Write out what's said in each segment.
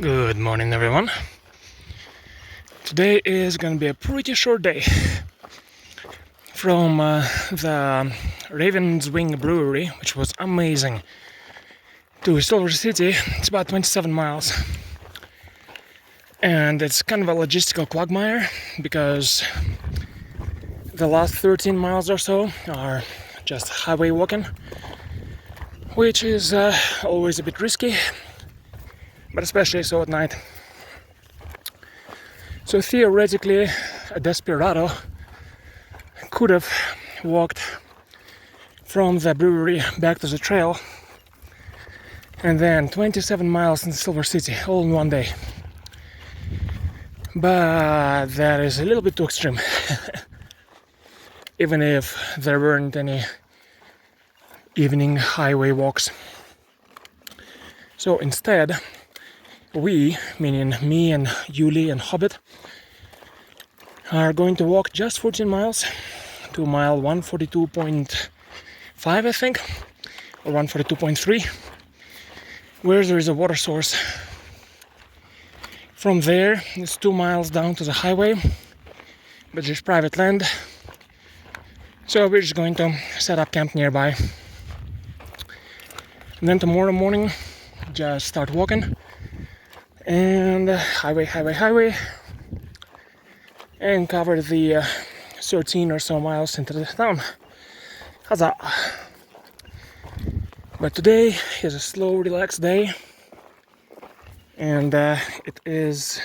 Good morning, everyone. Today is gonna be a pretty short day from the Ravenswing Brewery, which was amazing, to Silver City. It's about 27 miles, and it's kind of a logistical quagmire because the last 13 miles or so are just highway walking, which is always a bit risky, but especially so at night. So theoretically, a desperado could have walked from the brewery back to the trail and then 27 miles in Silver City all in one day. But that is a little bit too extreme. Even if there weren't any evening highway walks. So instead, we, meaning me and Yuli and Hobbit, are going to walk just 14 miles to mile 142.5, I think, or 142.3, where there is a water source. From there, it's 2 miles down to the highway, but there's private land. So we're just going to set up camp nearby. And then tomorrow morning, just start walking. And highway. And cover the 13 or so miles into the town. Huzzah! But today is a slow, relaxed day. And it is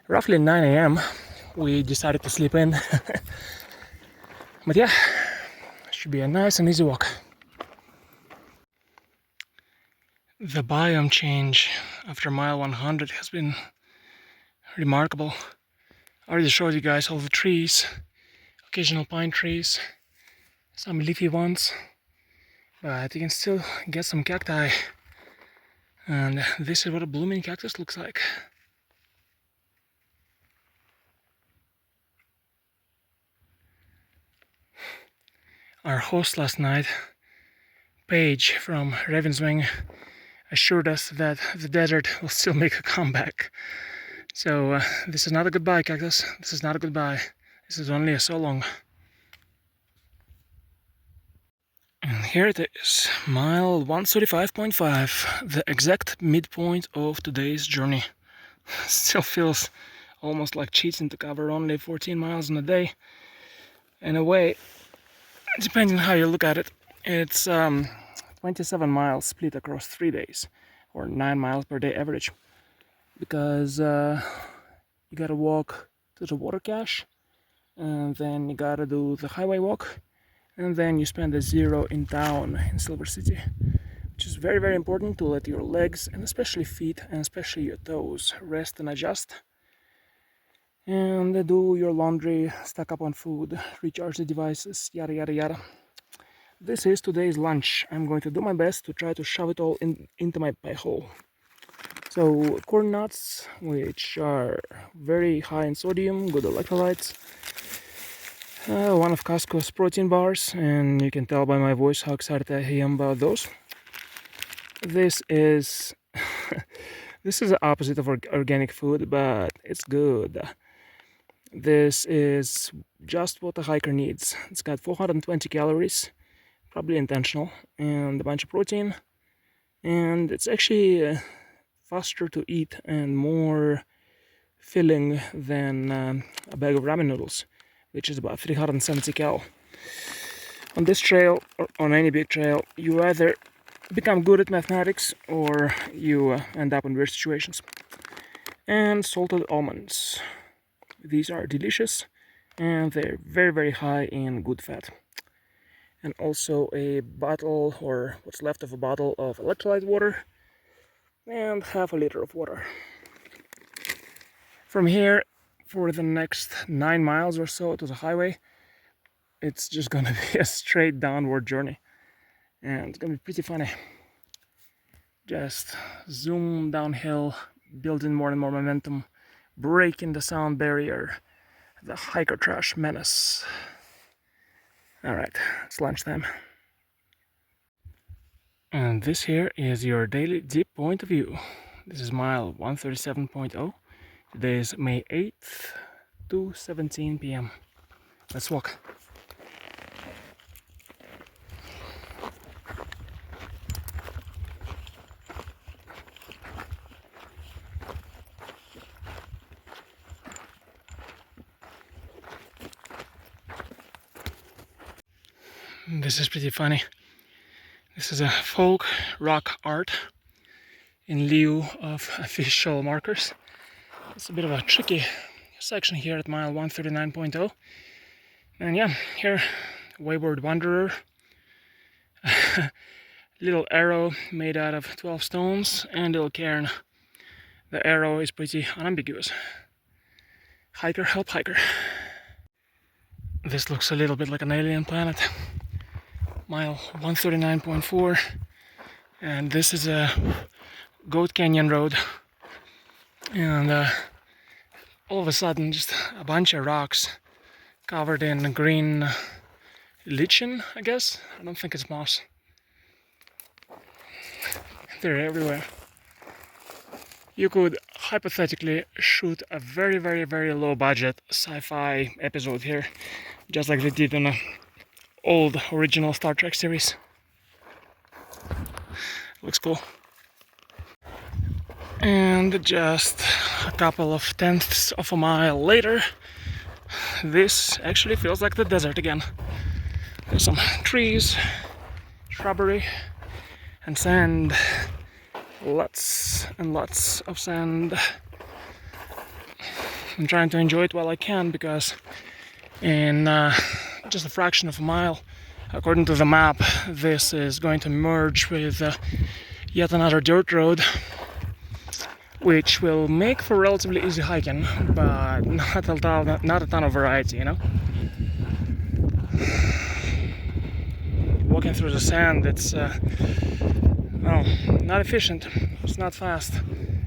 roughly 9 a.m. We decided to sleep in. But yeah, should be a nice and easy walk. The biome change after mile 100 has been remarkable. I already showed you guys all the trees, occasional pine trees, some leafy ones, but you can still get some cacti. And this is what a blooming cactus looks like. Our host last night, Paige from Ravenswing, assured us that the desert will still make a comeback. So this is not a goodbye, cactus. This is not a goodbye. This is only a so long. And here it is, mile 135.5, the exact midpoint of today's journey. Still feels almost like cheating to cover only 14 miles in a day. In a way, depending on how you look at it, it's 27 miles split across 3 days, or 9 miles per day average. Because you gotta walk to the water cache, and then you gotta do the highway walk, and then you spend a zero in town in Silver City, which is very, very important to let your legs and especially feet and especially your toes rest and adjust, and do your laundry, stock up on food, recharge the devices, yada yada yada. This is today's lunch. I'm going to do my best to try to shove it all into my pie hole. So corn nuts, which are very high in sodium, good electrolytes. One of Costco's protein bars, and you can tell by my voice how excited I am about those. This is this is the opposite of organic food, but it's good. This is just what a hiker needs. It's got 420 calories, probably intentional, and a bunch of protein, and it's actually faster to eat and more filling than a bag of ramen noodles, which is about 370 cal. On this trail, or on any big trail, you either become good at mathematics or you end up in weird situations. And salted almonds. These are delicious and they're very, very high in good fat. And also a bottle, or what's left of a bottle, of electrolyte water and half a liter of water. From here, for the next 9 miles or so to the highway, it's just gonna be a straight downward journey, and it's gonna be pretty funny. Just zoom downhill, building more and more momentum, breaking the sound barrier, the hiker trash menace. Alright, it's lunchtime. And this here is your daily deep point of view. This is mile 137.0. Today is May 8th, 2:17 p.m. Let's walk. This is pretty funny. This is a folk rock art in lieu of official markers. It's a bit of a tricky section here at mile 139.0. And yeah, here, Wayward Wanderer. Little arrow made out of 12 stones and little cairn. The arrow is pretty unambiguous. Hiker, help hiker. This looks a little bit like an alien planet. Mile 139.4, and this is a Goat Canyon road, and all of a sudden just a bunch of rocks covered in green lichen, I guess. I don't think it's moss. They're everywhere. You could hypothetically shoot a very, very, very low budget sci-fi episode here, just like they did on a old original Star Trek series. Looks cool. And just a couple of tenths of a mile later, this actually feels like the desert again. There's some trees, shrubbery, and sand. Lots and lots of sand. I'm trying to enjoy it while I can, because in just a fraction of a mile, according to the map, this is going to merge with yet another dirt road, which will make for relatively easy hiking, but not a ton of variety, you know? Walking through the sand, it's well, not efficient, it's not fast,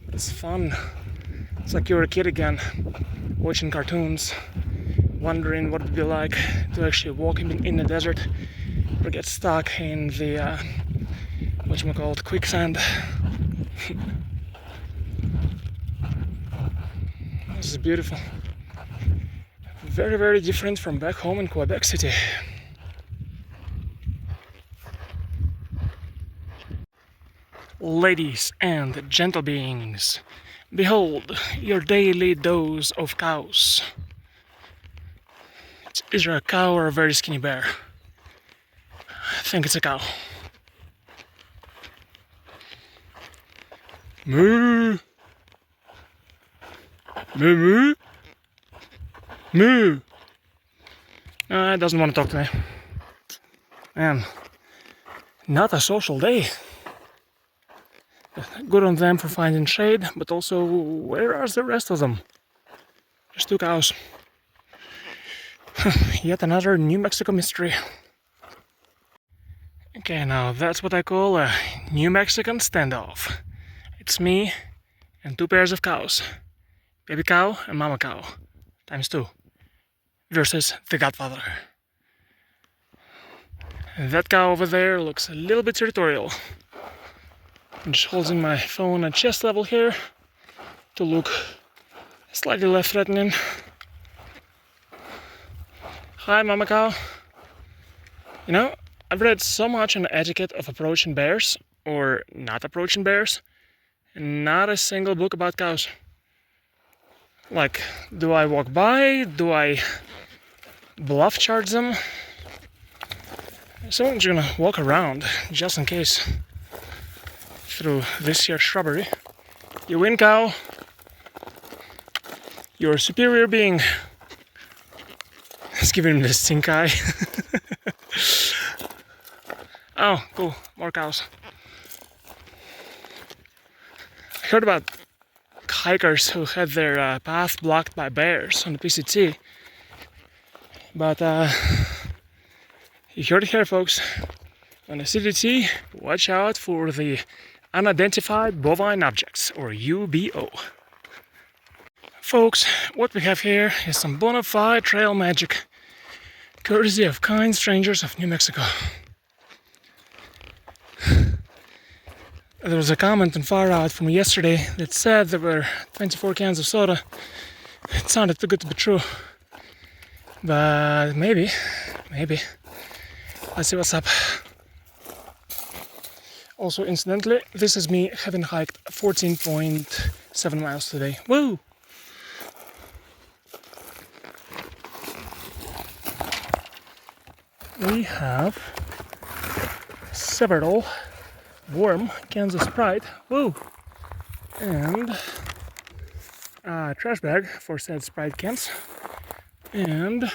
but it's fun. It's like you're a kid again, watching cartoons, wondering what it would be like to actually walk in the desert or get stuck in the whatchamacallit, quicksand. This is beautiful. Very, very different from back home in Quebec City. Ladies and gentle beings, behold your daily dose of cows. Is there a cow or a very skinny bear? I think it's a cow. Moo! Moo moo! Moo! No, it doesn't want to talk to me. Man, not a social day. Good on them for finding shade, but also, where are the rest of them? There's two cows. Yet another New Mexico mystery. Okay, now that's what I call a New Mexican standoff. It's me and two pairs of cows. Baby cow and mama cow, times two, versus the Godfather. And that cow over there looks a little bit territorial. I'm just holding my phone at chest level here to look slightly less threatening. Hi, mama cow. You know, I've read so much on the etiquette of approaching bears, or not approaching bears, and not a single book about cows. Like, do I walk by? Do I bluff charge them? So I'm just gonna walk around, just in case, through this here shrubbery. You win, cow. You're a superior being. It's giving him the stink eye. Oh, cool. More cows. I heard about hikers who had their path blocked by bears on the PCT. But you heard it here, folks. On the CDT, watch out for the unidentified bovine objects, or UBO. Folks, what we have here is some bona fide trail magic, courtesy of kind strangers of New Mexico. There was a comment on Far Out from yesterday that said there were 24 cans of soda. It sounded too good to be true. But maybe. Let's see what's up. Also, incidentally, this is me having hiked 14.7 miles today. Woo! We have several warm cans of Sprite. Woo! And a trash bag for said Sprite cans. And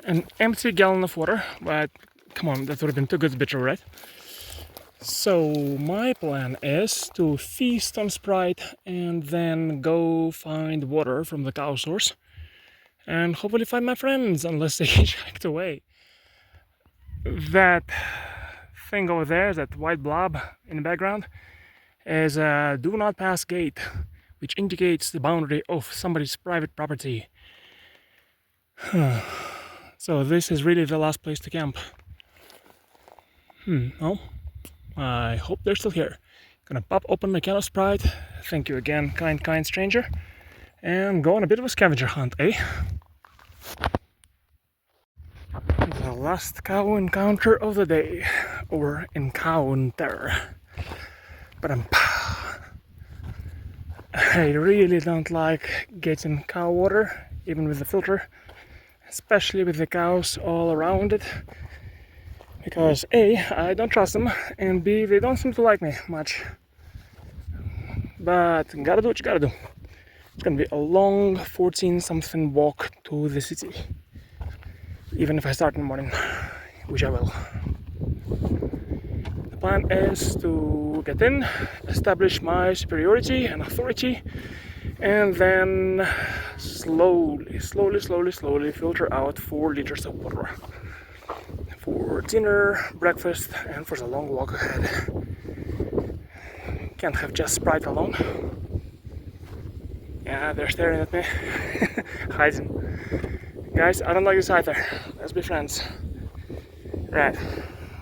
an empty gallon of water. But come on, that would have been too good to be true, right? So my plan is to feast on Sprite and then go find water from the cow source and hopefully find my friends, unless they hiked away. That thing over there, that white blob in the background, is a do not pass gate, which indicates the boundary of somebody's private property. So this is really the last place to camp. Well, I hope they're still here. Gonna pop open a can of Sprite. Thank you again, kind stranger. And go on a bit of a scavenger hunt, eh? The last cow encounter of the day. Or encounter. But I really don't like getting cow water, even with the filter. Especially with the cows all around it. Because A, I don't trust them, and B, they don't seem to like me much. But gotta do what you gotta do. It's gonna be a long 14-something walk to the city. Even if I start in the morning, which I will. The plan is to get in, establish my superiority and authority, and then slowly filter out 4 liters of water. For dinner, breakfast, and for the long walk ahead. Can't have just Sprite alone. Yeah, they're staring at me. Hiding. Guys, I don't like this either. Let's be friends. Right,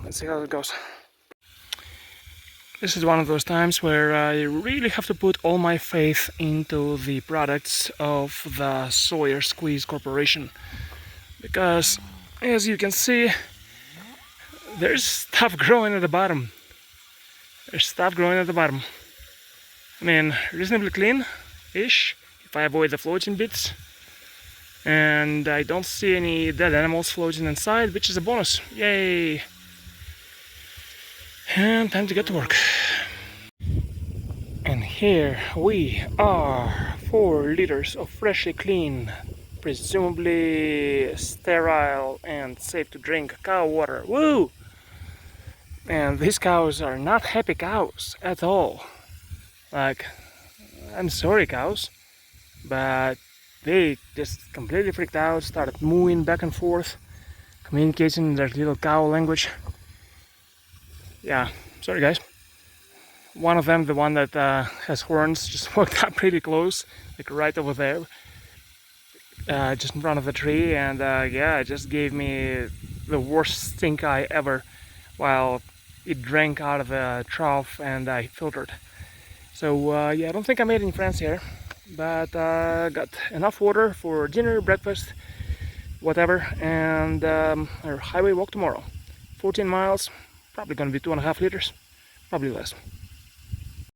let's see how it goes. This is one of those times where I really have to put all my faith into the products of the Sawyer Squeeze Corporation. Because, as you can see, there's stuff growing at the bottom. I mean, reasonably clean-ish, if I avoid the floating bits. And I don't see any dead animals floating inside, which is a bonus. Yay! And time to get to work. And here we are, 4 liters of freshly clean, presumably sterile and safe to drink cow water. Woo! And these cows are not happy cows at all. Like, I'm sorry cows, but they just completely freaked out, started mooing back and forth, communicating in their little cow language. Yeah, sorry guys. One of them, the one that has horns, just walked up pretty close, like right over there, just in front of the tree, and yeah, it just gave me the worst stink eye ever, while it drank out of the trough and I filtered. So yeah, I don't think I made any friends here, but got enough water for dinner, breakfast, whatever, and our highway walk tomorrow. 14 miles, probably gonna be 2.5 liters, probably less.